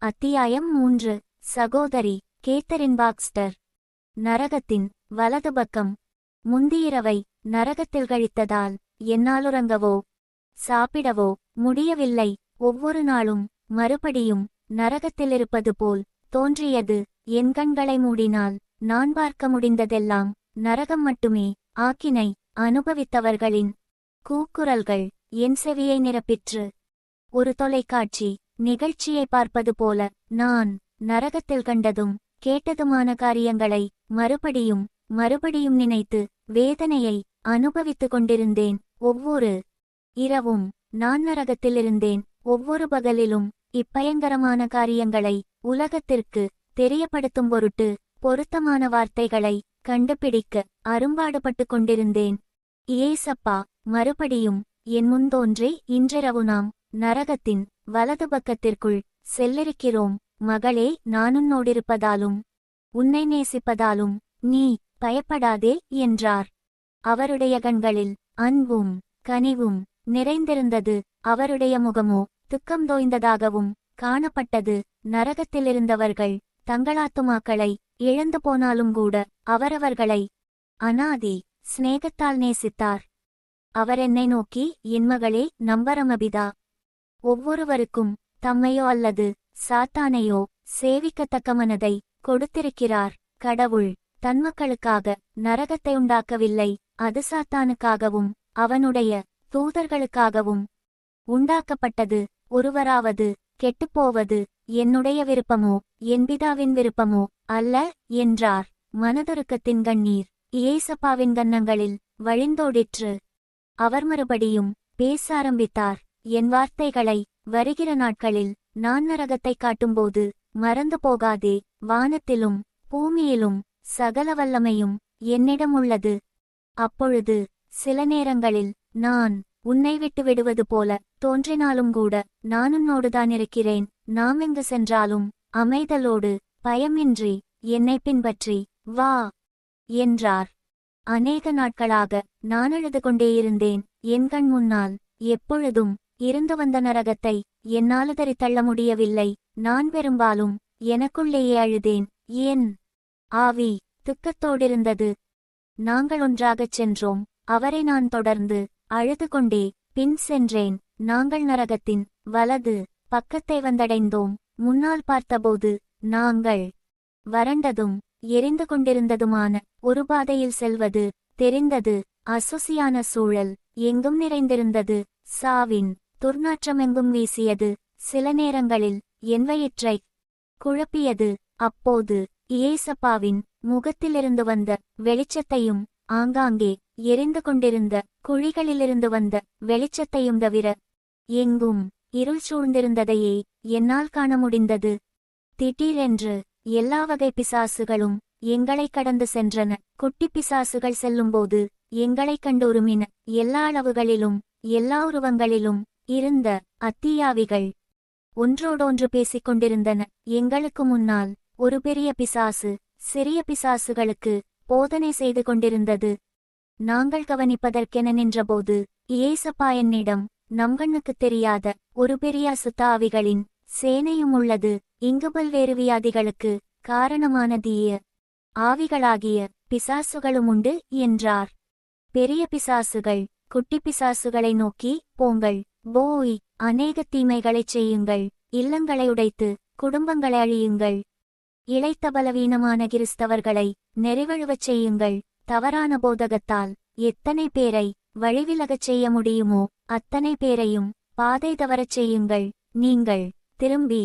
அத்தியாயம் 3. சகோதரி Catherine Boxster. நரகத்தின் வலது பக்கம். முந்தியிரவை நரகத்தில் கழித்ததால் என்னாலுறங்கவோ சாப்பிடவோ முடியவில்லை. ஒவ்வொரு நாளும் மறுபடியும் நரகத்திலிருப்பது போல் தோன்றியது. என் கண்களை மூடினால் நான் பார்க்க முடிந்ததெல்லாம் நரகம் மட்டுமே. ஆக்கினை அனுபவித்தவர்களின் கூக்குரல்கள் என் செவியை நிரப்பிற்று. ஒரு தொலைக்காட்சி நிகழ்ச்சியை பார்ப்பது போல நான் நரகத்தில் கண்டதும் கேட்டதுமான காரியங்களை மறுபடியும் மறுபடியும் நினைத்து வேதனையை அனுபவித்துக் கொண்டிருந்தேன். ஒவ்வொரு இரவும் நான் நரகத்தில் இருந்தேன். ஒவ்வொரு பகலிலும் இப்பயங்கரமான காரியங்களை உலகத்திற்கு தெரியப்படுத்தும் பொருட்டு பொருத்தமான வார்த்தைகளை கண்டுபிடிக்க அரும்பாடுபட்டு கொண்டிருந்தேன். ஏசப்பா மறுபடியும் என் முன்தோன்றி, இன்றிரவு நாம் நரகத்தின் வலது பக்கத்திற்குள் செல்லிருக்கிறோம். மகளே, நானுன்னோடிருப்பதாலும் உன்னை நேசிப்பதாலும் நீ பயப்படாதே என்றார். அவருடைய கண்களில் அன்பும் கனிவும் நிறைந்திருந்தது. அவருடைய முகமோ துக்கம் தோய்ந்ததாகவும் காணப்பட்டது. நரகத்திலிருந்தவர்கள் தங்களாத்துமாக்களை இழந்து போனாலும் கூட அவரவர்களை அநாதி சிநேகத்தால் நேசித்தார். அவர் என்னை நோக்கி, என் மகளே, நம்பரமபிதா, ஒவ்வொருவருக்கும் தம்மையோ அல்லது சாத்தானையோ சேவிக்கத்தக்க மனதை கொடுத்திருக்கிறார். கடவுள் தன் மக்களுக்காக நரகத்தை உண்டாக்கவில்லை, அது சாத்தானுக்காகவும் அவனுடைய தூதர்களுக்காகவும் உண்டாக்கப்பட்டது. ஒருவராவது கெட்டுப்போவது என்னுடைய விருப்பமோ என் பிதாவின் விருப்பமோ அல்ல என்றார். மனதுருக்கத்தின் கண்ணீர் ஏசப்பாவின் கன்னங்களில் வழிந்தோடிற்று. அவர் மறுபடியும் பேச ஆரம்பித்தார். என் வார்த்தைகளை வருகிற நாட்களில் நான் நரகத்தை காட்டும்போது மறந்து போகாதே. வானத்திலும் பூமியிலும் சகல வல்லமையும் என்னிடம் உள்ளது. அப்பொழுது சில நேரங்களில் நான் உன்னை விட்டு விடுவது போல தோன்றினாலும் கூட நான் உன்னோடுதான் இருக்கிறேன். நாம் எங்கு சென்றாலும் அமைதலோடு பயமின்றி என்னை பின்பற்றி வா என்றார். அநேக நாட்களாக நான் அழுது கொண்டேயிருந்தேன். என் கண் முன்னால் எப்பொழுதும் இருந்து வந்த நரகத்தை என்னாலுதறி தள்ள முடியவில்லை. நான் பெரும்பாலும் எனக்குள்ளேயே அழுதேன். என் ஆவி துக்கத்தோடிருந்தது. நாங்கள் ஒன்றாகச் சென்றோம். அவரை நான் தொடர்ந்து அழுது கொண்டே பின் சென்றேன். நாங்கள் நரகத்தின் வலது பக்கத்தை வந்தடைந்தோம். முன்னால் பார்த்தபோது நாங்கள் வறண்டதும் எரிந்து கொண்டிருந்ததுமான ஒரு பாதையில் செல்வது தெரிந்தது. அசுசியான சூழல் எங்கும் நிறைந்திருந்தது. சாவின் துர்நாற்றமெங்கும் வீசியது. சில நேரங்களில் என் வயிற்றை குழப்பியது. அப்போது ஏசப்பாவின் முகத்திலிருந்து வந்த வெளிச்சத்தையும் ஆங்காங்கே எரிந்து கொண்டிருந்த குழிகளிலிருந்து வந்த வெளிச்சத்தையும் தவிர எங்கும் இருள் சூழ்ந்திருந்ததையே என்னால் காண முடிந்தது. திடீரென்று எல்லா வகை பிசாசுகளும் எங்களை கடந்து சென்றன. குட்டி பிசாசுகள் செல்லும்போது எங்களைக் கண்டு உருமின. எல்லா அளவுகளிலும் எல்லா உருவங்களிலும் இருந்த அத்தீயாவிகள் ஒன்றோடொன்று பேசிக் கொண்டிருந்தன. எங்களுக்கு முன்னால் ஒரு பெரிய பிசாசு சிறிய பிசாசுகளுக்கு போதனை செய்து கொண்டிருந்தது. நாங்கள் கவனிப்பதற்கென நின்றபோது ஏசப்பா என்னிடம், நம் கண்ணுக்குத் தெரியாத ஒரு பெரிய அசுத்தாவிகளின் சேனையும் உள்ளது. இங்கு பல்வேறு வியாதிகளுக்கு காரணமான தீய ஆவிகளாகிய பிசாசுகளும் உண்டு என்றார். பெரிய பிசாசுகள் குட்டி பிசாசுகளை நோக்கி, போங்கள், போய் அநேக தீமைகளைச் செய்யுங்கள், இல்லங்களை உடைத்து குடும்பங்களை அழியுங்கள், இளைத்த பலவீனமான கிறிஸ்தவர்களை நெறிவழுவச் செய்யுங்கள், தவறான போதகத்தால் எத்தனை பேரை வழிவிலகச் செய்ய முடியுமோ அத்தனை பேரையும் பாதை தவறச் செய்யுங்கள். நீங்கள் திரும்பி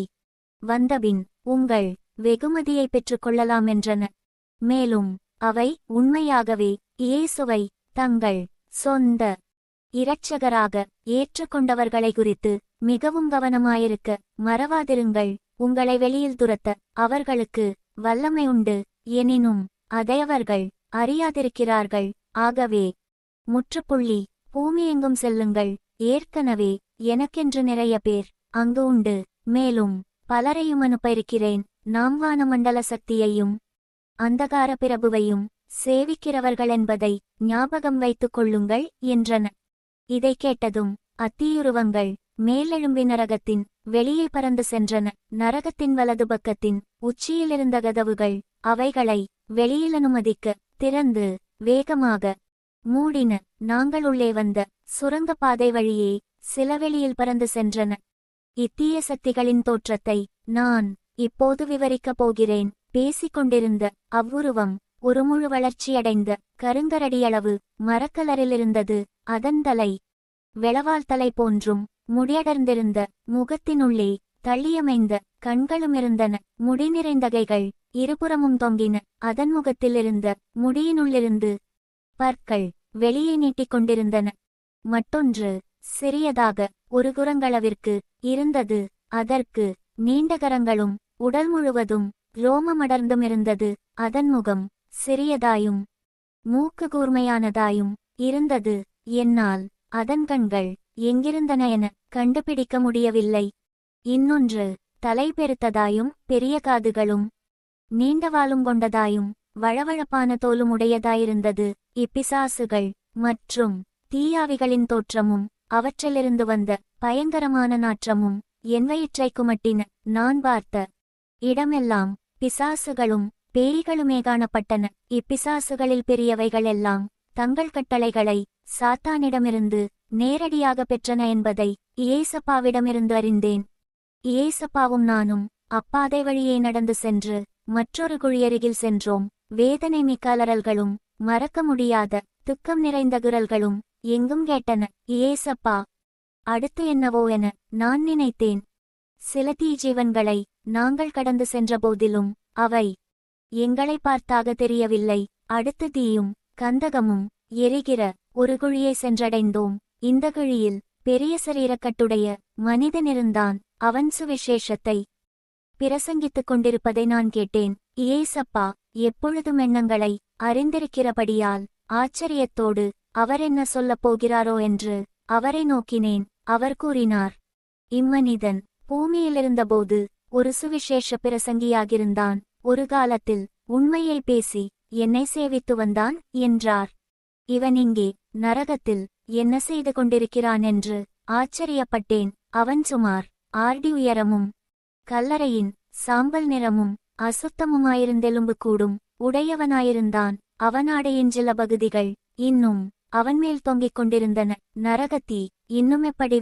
வந்தபின் உங்கள் வெகுமதியை பெற்றுக்கொள்ளலாம் என்றன. மேலும் அவை உண்மையாகவே இயேசுவை தங்கள் சொந்த இரட்சகராக ஏற்றுக்கொண்டவர்களை குறித்து மிகவும் கவனமாயிருக்க மறவாதிருங்கள். உங்களை வெளியில் துரத்த அவர்களுக்கு வல்லமை உண்டு, எனினும் அதை அவர்கள் அறியாதிருக்கிறார்கள். ஆகவே முற்றுப்புள்ளி. பூமியெங்கும் செல்லுங்கள். ஏற்கனவே எனக்கென்று நிறைய பேர் அங்கு உண்டு. மேலும் பலரையும் அனுப்ப இருக்கிறேன். நாம் வானமண்டல சக்தியையும் அந்தகார பிரபுவையும் சேவிக்கிறவர்கள் என்பதை ஞாபகம் வைத்துக் கொள்ளுங்கள் என்றன. இதை கேட்டதும் அத்தீயுருவங்கள் மேலெழும்பி நரகத்தின் வெளியே பறந்து சென்றன. நரகத்தின் வலது பக்கத்தின் உச்சியிலிருந்த கதவுகள் அவைகளை வெளியில் அனுமதிக்க திறந்து வேகமாக மூடின. நாங்கள் உள்ளே வந்த சுரங்கப்பாதை வழியே சில வெளியில் பறந்து சென்றன. இத்தீய சக்திகளின் தோற்றத்தை நான் இப்போது விவரிக்கப் போகிறேன். பேசிக்கொண்டிருந்த அவ்வுருவம் ஒரு முழு வளர்ச்சியடைந்த கருங்கரடியளவு மரக்கலரிலிருந்தது. அதன் தலை வெளவால் தலை போன்றும் முடியடர்ந்திருந்த முகத்தினுள்ளே தள்ளியமைந்த கண்களுமிருந்தன. முடி நிறைந்தகைகள் இருபுறமும் தொங்கின. அதன் முகத்திலிருந்த முடியினுள்ளிருந்து பற்கள் வெளியே நீட்டிக் கொண்டிருந்தன. மற்றொன்று சிறியதாக ஒரு குரங்களவிற்கு இருந்தது. அதற்கு நீண்ட கரங்களும் உடல் முழுவதும் ரோமமடர்ந்தும் இருந்தது. அதன் முகம் சிறியதாயும் மூக்கு கூர்மையானதாயும் இருந்தது. என்னால் அதன் கண்கள் எங்கிருந்தன என கண்டுபிடிக்க முடியவில்லை. இன்னொன்று தலை பெருத்ததாயும் பெரிய காதுகளும் நீண்ட வாலும் கொண்டதாயும் வழவழப்பான தோலும் உடையதாயிருந்தது. இப்பிசாசுகள் மற்றும் தீயாவிகளின் தோற்றமும் அவற்றிலிருந்து வந்த பயங்கரமான நாற்றமும் என் வயிற்றை குமட்டின. நான் பார்த்த இடமெல்லாம் பிசாசுகளும் பேய்களுமே காணப்பட்டன. இப்பிசாசுகளில் பெரியவைகளெல்லாம் தங்கள் கட்டளைகளை சாத்தானிடமிருந்து நேரடியாக பெற்றன என்பதை இயேசப்பாவிடமிருந்து அறிந்தேன். இயேசப்பாவும் நானும் அப்பாதை வழியே நடந்து சென்று மற்றொரு குழியருகில் சென்றோம். வேதனை மிக்க அலறல்களும் மறக்க முடியாத துக்கம் நிறைந்த குரல்களும் எங்கும் கேட்டன. இயேசப்பா, அடுத்து என்னவோ என நான் நினைத்தேன். சில தீஜீவன்களை நாங்கள் கடந்து சென்ற போதிலும் அவை எங்களை பார்த்தாக தெரியவில்லை. அடுத்து தீயும் கந்தகமும் எரிகிற ஒரு குழியை சென்றடைந்தோம். இந்த குழியில் பெரிய சரீரக்கட்டுடைய மனிதனிருந்தான். அவன் சுவிசேஷத்தை பிரசங்கித்துக் கொண்டிருப்பதை நான் கேட்டேன். இயேசப்பா எப்பொழுதும் எண்ணங்களை அறிந்திருக்கிறபடியால் ஆச்சரியத்தோடு அவர் என்ன சொல்லப் போகிறாரோ என்று அவரை நோக்கினேன். அவர் கூறினார், இம்மனிதன் பூமியிலிருந்தபோது ஒரு சுவிசேஷ பிரசங்கியாகிருந்தான். ஒரு காலத்தில் உண்மையை பேசி என்னை சேவித்து வந்தான் என்றார். இவன் இங்கே நரகத்தில் என்ன செய்து கொண்டிருக்கிறான் என்று ஆச்சரியப்பட்டேன். அவன் சுமார் 6 அடி உயரமும் கல்லறையின் சாம்பல் நிறமும் அசுத்தமுமாயிருந்தெலும்பு கூடும் உடையவனாயிருந்தான். அவனாடையின் சில பகுதிகள் இன்னும் அவன்மேல் தொங்கிக் கொண்டிருந்தன. நரகத்தீ இன்னும் எப்படி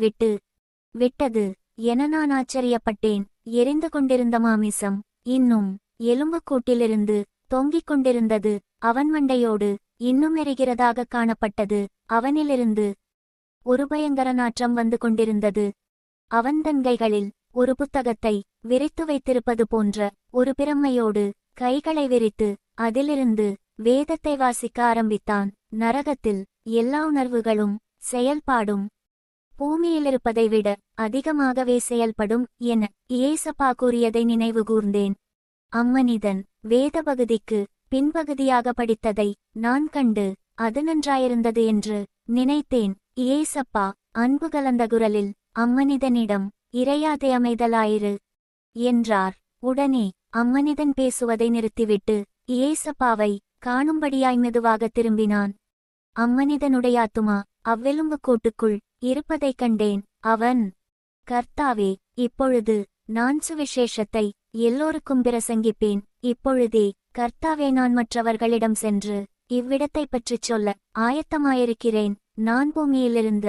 விட்டது என நான் ஆச்சரியப்பட்டேன். எரிந்து கொண்டிருந்த மாமிசம் இன்னும் எலும்புக்கூட்டிலிருந்து தொங்கிக் கொண்டிருந்தது. அவன் மண்டையோடு இன்னும் எரிகிறதாக காணப்பட்டது. அவனிலிருந்து ஒரு பயங்கர நாற்றம் வந்து கொண்டிருந்தது. அவன் தன் கைகளில் ஒரு புத்தகத்தை விரித்து வைத்திருப்பது போன்ற ஒரு பிரம்மையோடு கைகளை விரித்து அதிலிருந்து வேதத்தை வாசிக்க ஆரம்பித்தான். நரகத்தில் எல்லா உணர்வுகளும் செயல்பாடும் பூமியிலிருப்பதை விட அதிகமாகவே செயல்படும் என இயேசப்பா கூறியதை நினைவுகூர்ந்தேன். அம்மனிதன் வேத பகுதிக்கு பின்பகுதியாக படித்ததை நான் கண்டு அது நன்றாயிருந்தது என்று நினைத்தேன். இயேசப்பா அன்பு கலந்த குரலில் அம்மனிதனிடம், இறையாதே, அமைதலாயிரு என்றார். உடனே அம்மனிதன் பேசுவதை நிறுத்திவிட்டு இயேசப்பாவை காணும்படியாய் மெதுவாக திரும்பினான். அம்மனிதனுடைய ஆத்துமா அவ்வெலும்பு கூட்டுக்குள் இருப்பதைக் கண்டேன். அவன், கர்த்தாவே, இப்பொழுது நான் சுவிசேஷத்தை எல்லோருக்கும் பிரசங்கிப்பேன். இப்பொழுதே கர்த்தாவே, நான் மற்றவர்களிடம் சென்று இவ்விடத்தைப் பற்றிச் சொல்ல ஆயத்தமாயிருக்கிறேன். நான் பூமியிலிருந்த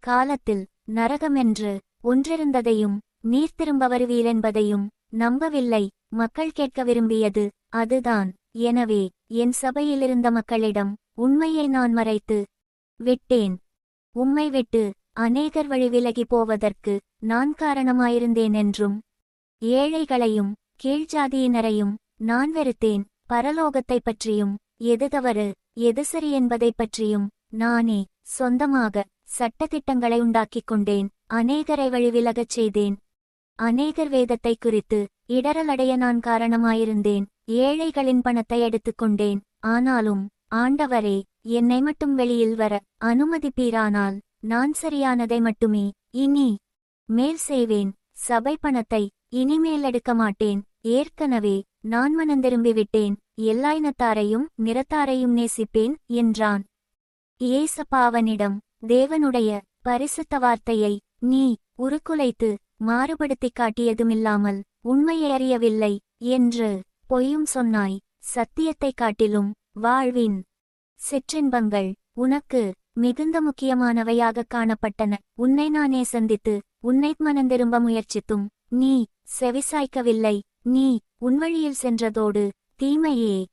காலத்தில் நரகமென்று ஒன்றிருந்ததையும் நீர் திரும்ப வருவீரென்பதையும் நம்பவில்லை. மக்கள் கேட்க விரும்பியது அதுதான். எனவே என் சபையிலிருந்த மக்களிடம் உண்மையை நான் மறைத்து விட்டேன். உம்மை விட்டு அநேகர் வழி விலகி போவதற்கு நான் காரணமாயிருந்தேன் என்றும், ஏழைகளையும் கீழ்ஜாதியினரையும் நான் வெறுத்தேன். பரலோகத்தைப் பற்றியும் எது தவறு எது சரி என்பதைப் பற்றியும் நானே சொந்தமாக சட்டதிட்டங்களை உண்டாக்கிக் கொண்டேன். அநேகரை வழிவிலகச் செய்தேன். அநேகர் வேதத்தை குறித்து இடரலடைய நான் காரணமாயிருந்தேன். ஏழைகளின் பணத்தை எடுத்துக்கொண்டேன். ஆனாலும் ஆண்டவரே, என்னை மட்டும் வெளியில் வர அனுமதிப்பீரானால் நான் சரியானதை மட்டுமே இனி மேல் செய்வேன். சபை பணத்தை இனிமேல் எடுக்க மாட்டேன். ஏற்கனவே நான் மனந்திரும்பிவிட்டேன். எல்லா இனத்தாரையும் நிறத்தாரையும் நேசிப்பேன் என்றான். இயேசப்பா அவனிடம், தேவனுடைய பரிசுத்த வார்த்தையை நீ உருக்குலைத்து மாறுபடுத்திக் காட்டியதுமில்லாமல் உண்மையை அறியவில்லை என்று பொய்யும் சொன்னாய். சத்தியத்தைக் காட்டிலும் வாழ்வின் சிற்றின்பங்கள் உனக்கு மிகுந்த முக்கியமானவையாகக் காணப்பட்டன. உன்னை நானே சந்தித்து உன்னை மனந்திரும்ப முயற்சித்தும் நீ செவிசாய்க்கவில்லை. நீ உன்வழியில் சென்றதோடு தீமையே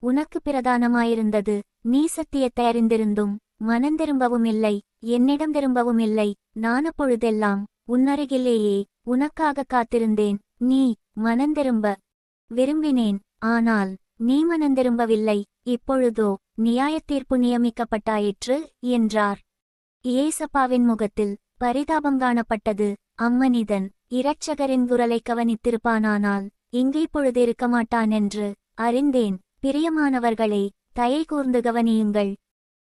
உனக்கு பிரதானமாயிருந்தது. நீ சத்தியத்தை அறிந்திருந்தும் மனந்திரும்பவும் இல்லை, என்னிடம் திரும்பவும் இல்லை. நான் அப்பொழுதெல்லாம் உன்னருகிலேயே உனக்காக காத்திருந்தேன். நீ மனந்திரும்ப விரும்பினேன், ஆனால் நீ மனந்திரும்பவில்லை. இப்பொழுதோ நியாயத்தீர்ப்பு நியமிக்கப்பட்டாயிற்று என்றார். இயேசப்பாவின் முகத்தில் பரிதாபம் காணப்பட்டது. அம்மனிதன் இரட்சகரின் குரலை கவனித்திருப்பானானால் இங்கு இப்பொழுது இருக்க மாட்டான் என்று அறிந்தேன். பிரியமானவர்களே, தயை கூர்ந்து கவனியுங்கள்.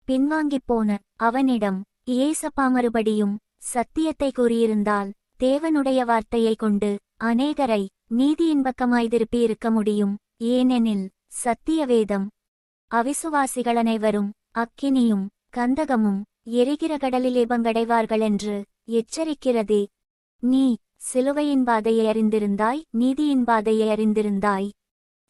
பின்வாங்கிப் போன அவனிடம் இயேசப்பா மறுபடியும் சத்தியத்தை கூறியிருந்தால் தேவனுடைய வார்த்தையை கொண்டு அநேகரை நீதியின் பக்கமாய் திருப்பியிருக்க முடியும். ஏனெனில் சத்திய வேதம் அவிசுவாசிகள் அனைவரும் அக்கினியும் கந்தகமும் எரிகிற கடலிலே பங்கடைவார்களென்று எச்சரிக்கிறதே. நீ சிலுவையின் பாதையை அறிந்திருந்தாய், நீதியின் பாதையை அறிந்திருந்தாய்,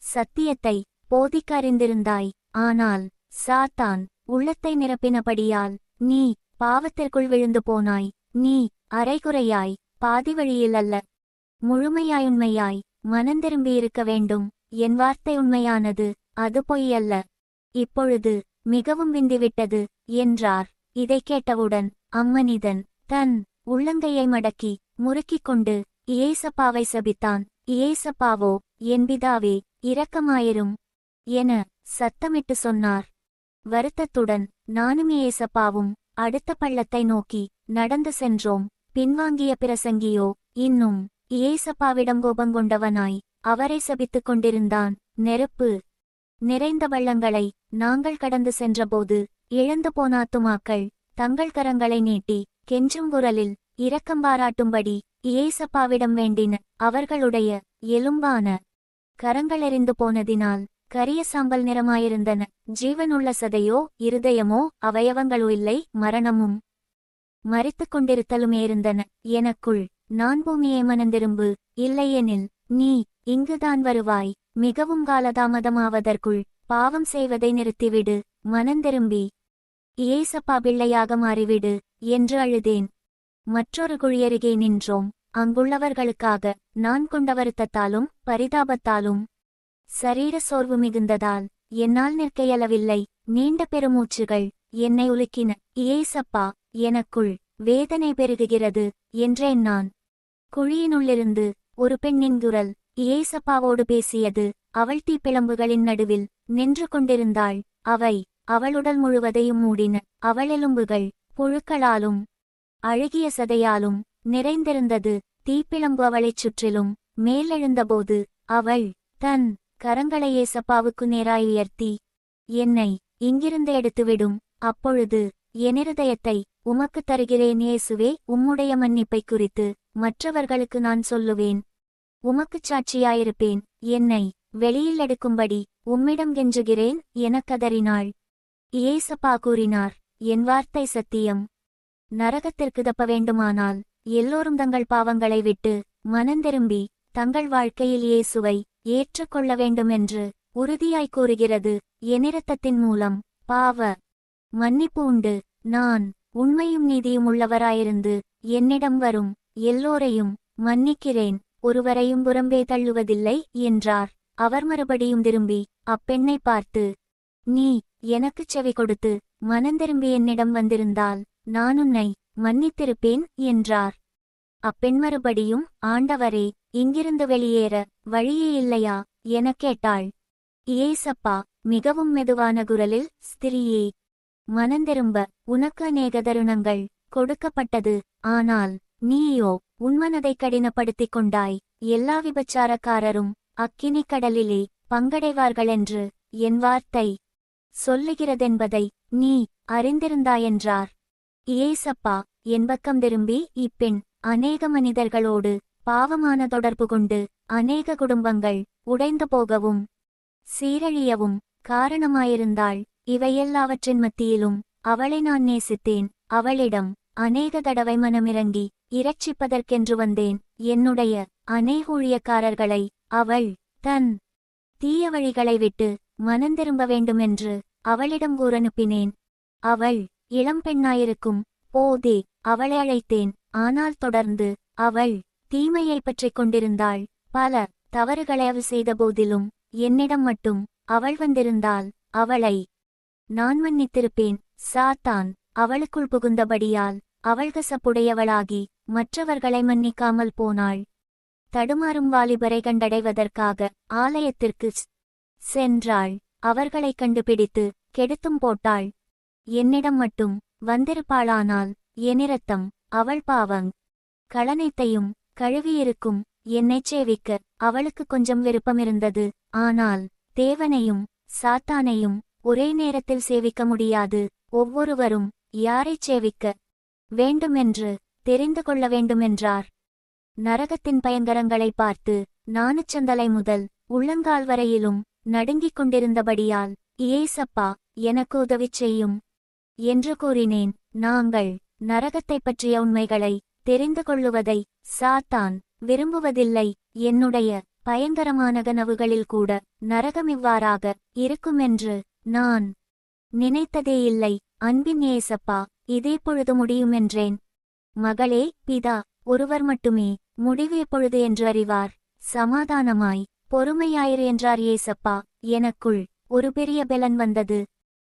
சத்தியத்தை போதிக்க அறிந்திருந்தாய். ஆனால் சாத்தான் உள்ளத்தை நிரப்பினபடியால் நீ பாவத்திற்குள் விழுந்து போனாய். நீ அரைகுறையாய், பாதி வழியில் அல்ல, முழுமையாயுண்மையாய் மனந்திரும்பியிருக்க வேண்டும். என் வார்த்தை உண்மையானது, அது பொய்யல்ல. இப்பொழுது மிகவும் விந்திவிட்டது என்றார். இதைக் கேட்டவுடன் அம்மனிதன் தன் உள்ளங்கையை மடக்கி முறுக்கிக் கொண்டு இயேசப்பாவை சபித்தான். இயேசப்பாவோ, என் பிதாவே, இரக்கமாயிரும் என சத்தமிட்டு சொன்னார். வருத்தத்துடன் நானும் இயேசப்பாவும் அடுத்த பள்ளத்தை நோக்கி நடந்து சென்றோம். பின்வாங்கிய பிரசங்கியோ இன்னும் இயேசப்பாவிடம் கோபங்கொண்டவனாய் அவரை சபித்துக் கொண்டிருந்தான். நெருப்பு நிறைந்த வள்ளங்களை நாங்கள் கடந்து சென்றபோது இழந்து போன ஆத்துமாக்கள் தங்கள் கரங்களை நீட்டி கெஞ்சும் குரலில் இரக்கம் பாராட்டும்படி இயேசப்பாவிடம் வேண்டின. அவர்களுடைய எலும்பான கரங்கள் எறிந்து போனதினால் கரிய சாம்பல் நிறமாயிருந்தன. ஜீவனுள்ள சதையோ இருதயமோ அவயவங்களோ இல்லை, மரணமும் மரித்துக் கொண்டிருத்தலுமே இருந்தன. எனக்குள் நான் பூமியை மனந்திரும்பு, இல்லையெனில் நீ இங்குதான் வருவாய். மிகவும் காலதாமதமாவதற்குள் பாவம் செய்வதை நிறுத்திவிடு, மனந்திரும்பி இயேசப்பா பிள்ளையாக மாறிவிடு என்று அழுதேன். மற்றொரு குழியருகே நின்றோம். அங்குள்ளவர்களுக்காக நான் கொண்ட வருத்தத்தாலும் பரிதாபத்தாலும் சரீர சோர்வு மிகுந்ததால் என்னால் நிற்க இயலவில்லை. நீண்ட பெருமூச்சுகள் என்னை உலுக்கின. இயேசப்பா, எனக்குள் வேதனை பெருகுகிறது என்றேன் நான். குழியினுள்ளிருந்து ஒரு பெண்ணின் குரல் இயேசப்பாவோடு பேசியது. அவள் தீப்பிழம்புகளின் நடுவில் நின்று கொண்டிருந்தாள். அவை அவளுடல் முழுவதையும் மூடின. அவள் எலும்புகள் புழுக்களாலும் அழுகிய சதையாலும் நிறைந்திருந்தது. தீப்பிழம்பு அவளைச் சுற்றிலும் மேலெழுந்தபோது அவள் தன் கரங்களை இயேசப்பாவுக்கு நேராய் உயர்த்தி, என்னை இங்கிருந்து எடுத்துவிடும். அப்பொழுது என் இருதயத்தை உமக்குத் தருகிறேன் இயேசுவே. உம்முடைய மன்னிப்பைக் குறித்து மற்றவர்களுக்கு நான் சொல்லுவேன். உமக்குச் சாட்சியாயிருப்பேன். என்னை வெளியில் எடுக்கும்படி உம்மிடம் கெஞ்சுகிறேன் எனக் கதறினாள். இயேசப்பா கூறினார், என் வார்த்தை சத்தியம். நரகத்திற்கு தப்ப வேண்டுமானால் எல்லோரும் தங்கள் பாவங்களை விட்டு மனந்திரும்பி தங்கள் வாழ்க்கையில் இயேசுவை ஏற்றுக்கொள்ள வேண்டுமென்று உறுதியாய் கூறுகிறது. என் இரத்தத்தின் மூலம் பாவ மன்னிப்பு உண்டு. நான் உண்மையும் நீதியும் உள்ளவராயிருந்து என்னிடம் வரும் எல்லோரையும் மன்னிக்கிறேன், ஒருவரையும் புறம்பே தள்ளுவதில்லை என்றார். அவர் மறுபடியும் திரும்பி அப்பெண்ணை பார்த்து, நீ எனக்குச் செவி கொடுத்து மனந்திரும்பி என்னிடம் வந்திருந்தால் நான் உன்னை மன்னித்திருப்பேன் என்றார். அப்பெண் மறுபடியும், ஆண்டவரே, இங்கிருந்து வெளியேற வழியே இல்லையா எனக் கேட்டாள். இயேசப்பா மிகவும் மெதுவான குரலில், ஸ்திரியே, மனந்திரும்ப உனக்கு அநேக தருணங்கள் கொடுக்கப்பட்டது. ஆனால் நீயோ உன் மனதைக் கடினப்படுத்திக் கொண்டாய். எல்லா விபச்சாரக்காரரும் அக்கினி கடலிலே பங்கடைவார்களென்று என் வார்த்தை சொல்லுகிறதென்பதை நீ அறிந்திருந்தாயென்றார். இயேசப்பா என் பக்கம் திரும்பி, இப்பெண் அநேக மனிதர்களோடு பாவமான தொடர்பு கொண்டு அநேக குடும்பங்கள் உடைந்து போகவும் சீரழியவும் காரணமாயிருந்தாள். இவையெல்லாவற்றின் மத்தியிலும் அவளை நான் நேசித்தேன். அவளிடம் அநேக தடவை மனமிறங்கி இரட்சிப்பதற்கென்று வந்தேன். என்னுடைய அநேக ஊழியக்காரர்களை அவள் தன் தீய வழிகளை விட்டு மனந்திரும்ப வேண்டுமென்று அவளிடம் கூறனுப்பினேன். அவள் இளம்பெண்ணாயிருக்கும் போதே அவளை அழைத்தேன். ஆனால் தொடர்ந்து அவள் தீமையை பற்றிக் கொண்டிருந்தாள். பல தவறுகளை அவள் செய்தபோதிலும் என்னிடம் மட்டும் அவள் வந்திருந்தாள். அவளை நான் மன்னித்திருப்பேன். சாத்தான் அவளுக்குள் புகுந்தபடியால் அவள் கசப்புடையவளாகி மற்றவர்களை மன்னிக்காமல் போனாள். தடுமாறும் வாலிபரை கண்டடைவதற்காக ஆலயத்திற்குச் சென்றாள். அவர்களைக் கண்டுபிடித்து கெடுத்தும் போட்டாள். என்னிடம் மட்டும் வந்திருப்பாளானால் எனிரத்தம் அவள் பாவங் களனைத்தையும் கழுவியிருக்கும். என்னைச் சேவிக்க அவளுக்கு கொஞ்சம் விருப்பமிருந்தது. ஆனால் தேவனையும் சாத்தானையும் ஒரே நேரத்தில் சேவிக்க முடியாது. ஒவ்வொருவரும் யாரைச் சேவிக்க வேண்டுமென்று தெரிந்து கொள்ள வேண்டுமென்றார். நரகத்தின் பயங்கரங்களை பார்த்து நாணுச்சந்தலை முதல் உள்ளங்கால் வரையிலும் நடுங்கிக் கொண்டிருந்தபடியால், இயேசப்பா எனக்கு உதவி செய்யும் என்று கூறினேன். நாங்கள் நரகத்தைப் பற்றிய உண்மைகளை தெரிந்து கொள்ளுவதை சாத்தான் விரும்புவதில்லை. என்னுடைய பயங்கரமான கனவுகளில் கூட நரகம் இவ்வாறாக இருக்குமென்று நான் நினைத்ததேயில்லை. அன்பின் இயேசப்பா, இதேபொழுது முடியுமென்றேன். மகளே, பிதா ஒருவர் மட்டுமே முடிவு எப்பொழுது என்று அறிவார். சமாதானமாய் பொறுமையாயிரு என்றார் இயேசப்பா. எனக்குள் ஒரு பெரிய பெலன் வந்தது.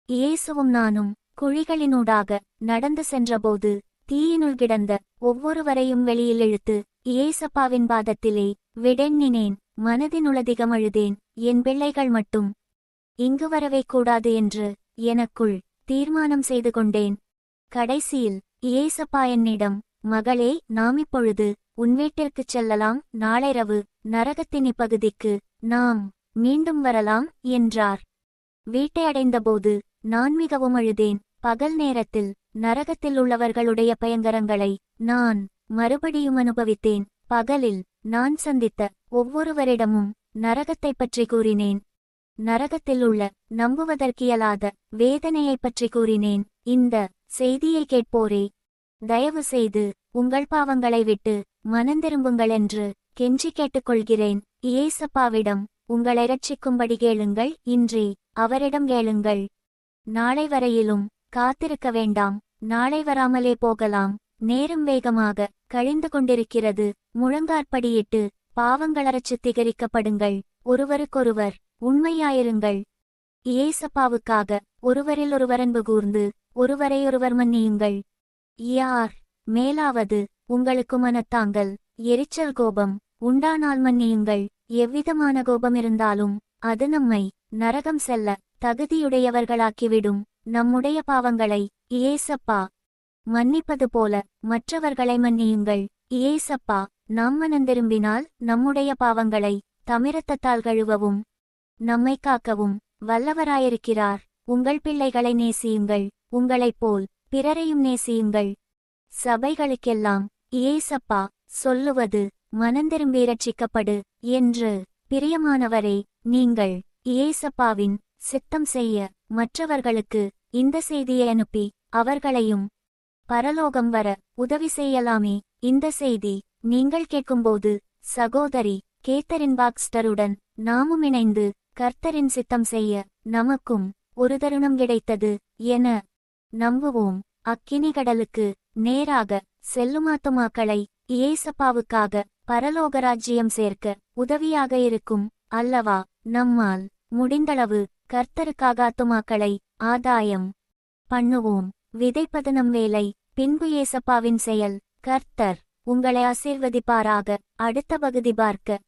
இயேசுவும் நானும் குழிகளினூடாக நடந்து சென்றபோது தீயினுள் கிடந்த ஒவ்வொருவரையும் வெளியில் இழுத்து இயேசப்பாவின் பாதத்திலே விடெண்ணினேன். மனதினுளதிகம் அழுதேன். என் பிள்ளைகள் மட்டும் இங்கு வரவே கூடாது என்று எனக்குள் தீர்மானம் செய்து கொண்டேன். கடைசியில் இயேசப்பா என்னிடம், மகளே, நாம் இப்பொழுது உன் வீட்டிற்குச் செல்லலாம். நாளைரவு நரகத்தின் இப்பகுதிக்கு நாம் மீண்டும் வரலாம் என்றார். வீட்டை அடைந்தபோது நான் மிகவும் அழுதேன். பகல் நேரத்தில் நரகத்தில் உள்ளவர்களுடைய பயங்கரங்களை நான் மறுபடியும் அனுபவித்தேன். பகலில் நான் சந்தித்த ஒவ்வொருவரிடமும் நரகத்தைப் பற்றி கூறினேன். நரகத்தில் உள்ள நம்புவதற்கியலாத வேதனையைப் பற்றி கூறினேன். இந்த செய்தியை கேட்போரே, தயவு செய்து உங்கள் பாவங்களை விட்டு மனந்திரும்புங்கள் என்று கெஞ்சி கேட்டுக்கொள்கிறேன். இயேசப்பாவிடம் உங்களை இரட்சிக்கும்படி கேளுங்கள். இன்றே அவரிடம் கேளுங்கள். நாளை வரையிலும் காத்திருக்க வேண்டாம். நாளை வராமலே போகலாம். நேரம் வேகமாக கழிந்து கொண்டிருக்கிறது. முழங்காற்படியிட்டு பாவங்களறச் சுத்திகரிக்கப்படுங்கள். ஒருவருக்கொருவர் உண்மையாயிருங்கள். இயேசப்பாவுக்காக ஒருவரில் ஒருவர் அன்பு கூர்ந்து ஒருவரையொருவர் மன்னியுங்கள். யார் மேலாவது உங்களுக்கு மனத்தாங்கல், எரிச்சல், கோபம் உண்டானால் மன்னியுங்கள். எவ்விதமான கோபம் இருந்தாலும் அது நம்மை நரகம் செல்ல தகுதியுடையவர்களாக்கிவிடும். நம்முடைய பாவங்களை இயேசப்பா மன்னிப்பது போல மற்றவர்களை மன்னியுங்கள். இயேசப்பா நாம் மனந்திரும்பினால் நம்முடைய பாவங்களை தமிரத்தத்தால் கழுவவும் நம்மை காக்கவும் வல்லவராயிருக்கிறார். உங்கள் பிள்ளைகளை நேசியுங்கள். உங்களைப் போல் பிறரையும் நேசியுங்கள். சபைகளுக்கெல்லாம் இயேசப்பா சொல்லுவது மனந்திரும்பி இரட்சிக்கப்படு என்று. பிரியமானவரே, நீங்கள் இயேசப்பாவின் சித்தம் செய்ய மற்றவர்களுக்கு இந்த செய்தியை அனுப்பி அவர்களையும் பரலோகம் வர உதவி செய்யலாமே. இந்த செய்தி நீங்கள் கேட்கும்போது சகோதரி கேத்தரின் பாக்ஸ்டருடன் நாமும் இணைந்து கர்த்தரின் சித்தம் செய்ய நமக்கும் ஒரு தருணம் கிடைத்தது என நம்புவோம். அக்கினி கடலுக்கு நேராக செல்லுமாத்துமாக்களை இயேசப்பாவுக்காக பரலோகராஜ்யம் சேர்க்க உதவியாக இருக்கும் அல்லவா? நம்மால் முடிந்தளவு கர்த்தருக்காக ஆத்துமாக்களை ஆதாயம் பண்ணுவோம். விதைப்பது நம் வேலை, பின்பு இயேசப்பாவின் செயல். கர்த்தர் உங்களை ஆசீர்வதிப்பாராக. அடுத்த பகுதி பார்க்க